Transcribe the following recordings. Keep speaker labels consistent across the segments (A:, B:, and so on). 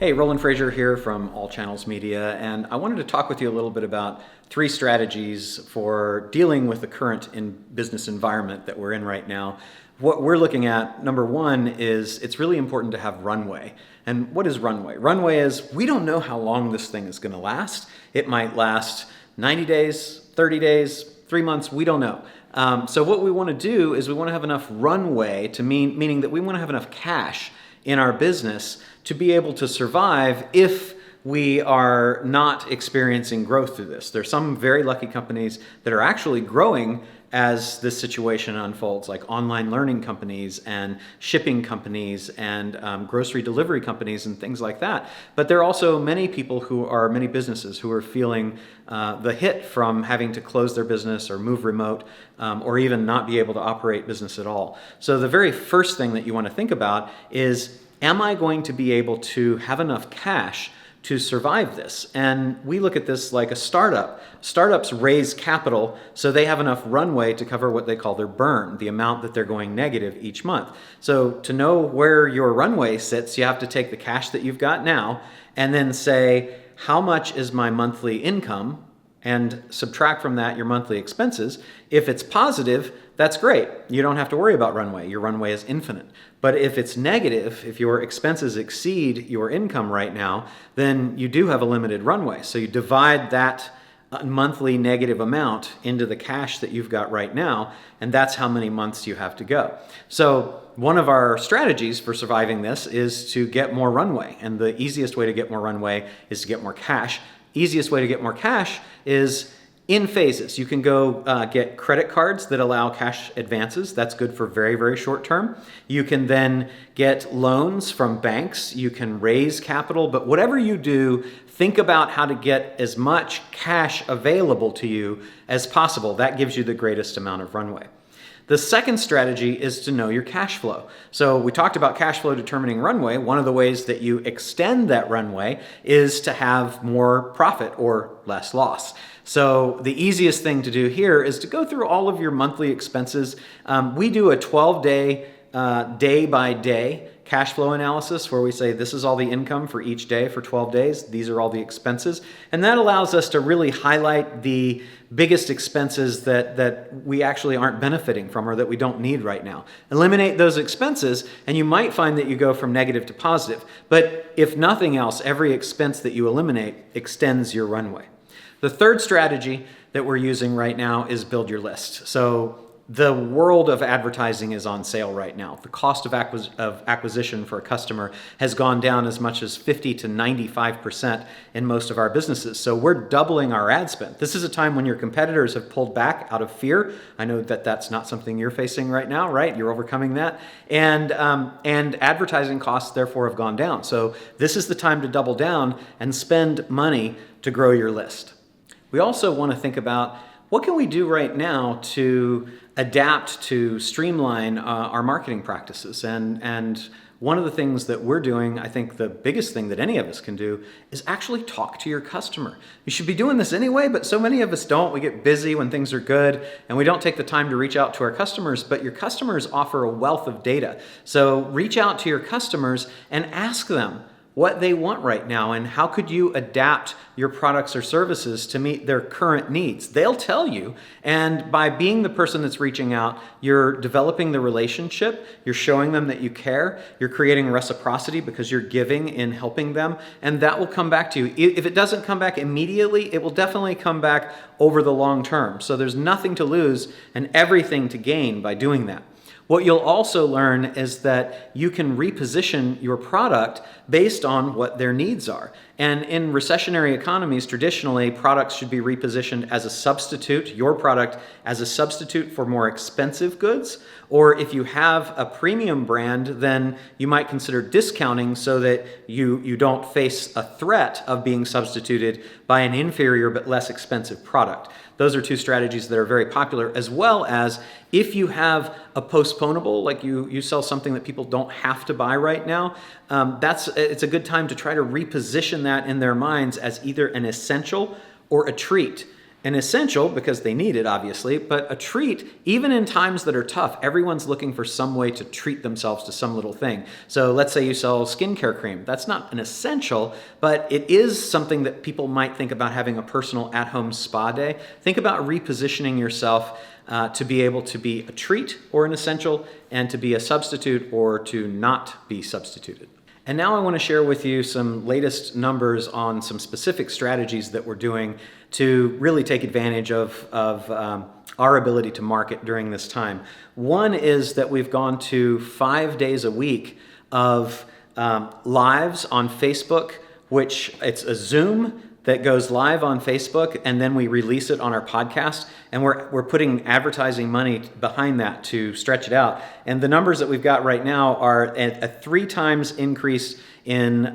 A: Hey, Roland Frasier here from All Channels Media, and I wanted to talk with you a little bit about three strategies for dealing with the current business environment that we're in right now. What we're looking at, number one, is it's really important to have runway. And what is runway? Runway is we don't know how long this thing is going to last. It might last 90 days, 30 days, 3 months, we don't know. So what we want to do is we want to have enough runway, meaning that we want to have enough cash in our business to be able to survive if we are not experiencing growth through this. There's some very lucky companies that are actually growing as this situation unfolds, like online learning companies and shipping companies and grocery delivery companies and things like that. But there are also many businesses who are feeling the hit from having to close their business or move remote or even not be able to operate business at all. So the very first thing that you want to think about is, am I going to be able to have enough cash to survive this? And we look at this like a startup. Startups raise capital so they have enough runway to cover what they call their burn, the amount that they're going negative each month. So to know where your runway sits, you have to take the cash that you've got now and then say, how much is my monthly income? And subtract from that your monthly expenses. If it's positive, that's great. You don't have to worry about runway. Your runway is infinite. But if it's negative, if your expenses exceed your income right now, then you do have a limited runway. So you divide that monthly negative amount into the cash that you've got right now, and that's how many months you have to go. So one of our strategies for surviving this is to get more runway. And the easiest way to get more runway is to get more cash. Easiest way to get more cash is in phases. You can go get credit cards that allow cash advances. That's good for very, very short term. You can then get loans from banks. You can raise capital. But whatever you do, think about how to get as much cash available to you as possible. That gives you the greatest amount of runway. The second strategy is to know your cash flow. So we talked about cash flow determining runway. One of the ways that you extend that runway is to have more profit or less loss. So the easiest thing to do here is to go through all of your monthly expenses. We do a 12-day, day-by-day cash flow analysis where we say this is all the income for each day for 12 days. These are all the expenses. And that allows us to really highlight the biggest expenses that we actually aren't benefiting from or that we don't need right now. Eliminate those expenses and you might find that you go from negative to positive. But if nothing else, every expense that you eliminate extends your runway. The third strategy that we're using right now is build your list. So the world of advertising is on sale right now. The cost of acquisition for a customer has gone down as much as 50 to 95% in most of our businesses. So we're doubling our ad spend. This is a time when your competitors have pulled back out of fear. I know that that's not something you're facing right now, right? You're overcoming that. And advertising costs therefore have gone down. So this is the time to double down and spend money to grow your list. We also want to think about what can we do right now to adapt to streamline our marketing practices. And one of the things that we're doing, I think the biggest thing that any of us can do is actually talk to your customer. You should be doing this anyway, but so many of us don't. We get busy when things are good and we don't take the time to reach out to our customers, but your customers offer a wealth of data. So reach out to your customers and ask them what they want right now and how could you adapt your products or services to meet their current needs. They'll tell you, and by being the person that's reaching out, you're developing the relationship, you're showing them that you care, you're creating reciprocity because you're giving in helping them, and that will come back to you. If it doesn't come back immediately, it will definitely come back over the long term. So there's nothing to lose and everything to gain by doing that. What you'll also learn is that you can reposition your product based on what their needs are. And in recessionary economies, traditionally, products should be repositioned as a substitute, your product as a substitute for more expensive goods. Or if you have a premium brand, then you might consider discounting so that you don't face a threat of being substituted by an inferior but less expensive product. Those are two strategies that are very popular, as well as if you have a postponable, like you sell something that people don't have to buy right now, it's a good time to try to reposition that in their minds as either an essential or a treat. An essential because they need it, obviously, but a treat, even in times that are tough, everyone's looking for some way to treat themselves to some little thing. So let's say you sell skincare cream. That's not an essential, but it is something that people might think about having a personal at-home spa day. Think about repositioning yourself to be able to be a treat or an essential, and to be a substitute or to not be substituted. And now I want to share with you some latest numbers on some specific strategies that we're doing to really take advantage of our ability to market during this time. One is that we've gone to 5 days a week of lives on Facebook, which it's a Zoom that goes live on Facebook, and then we release it on our podcast, and we're putting advertising money behind that to stretch it out. And the numbers that we've got right now are a 3 times increase in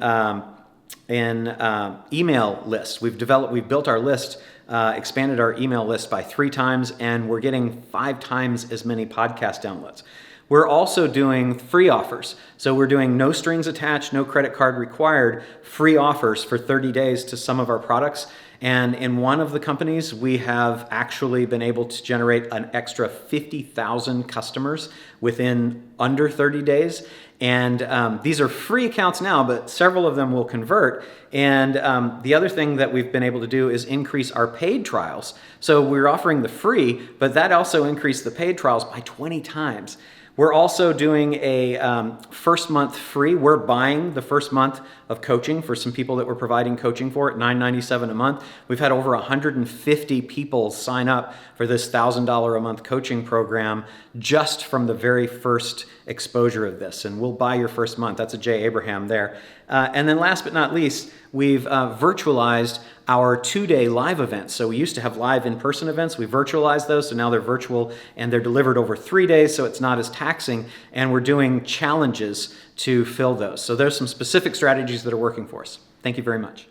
A: email lists. We've built our list, expanded our email list by 3 times, and we're getting 5 times as many podcast downloads. We're also doing free offers. So we're doing no strings attached, no credit card required, free offers for 30 days to some of our products. And in one of the companies, we have actually been able to generate an extra 50,000 customers within under 30 days. And these are free accounts now, but several of them will convert. And the other thing that we've been able to do is increase our paid trials. So we're offering the free, but that also increased the paid trials by 20 times. We're also doing a first month free. We're buying the first month of coaching for some people that we're providing coaching for at $9.97 a month. We've had over 150 people sign up for this $1,000 a month coaching program just from the very first exposure of this. And we'll buy your first month. That's a J. Abraham there. And then last but not least, we've virtualized our 2-day live events. So we used to have live in-person events. We virtualized those, so now they're virtual, and they're delivered over 3 days, so it's not as taxing. And we're doing challenges to fill those. So there's some specific strategies that are working for us. Thank you very much.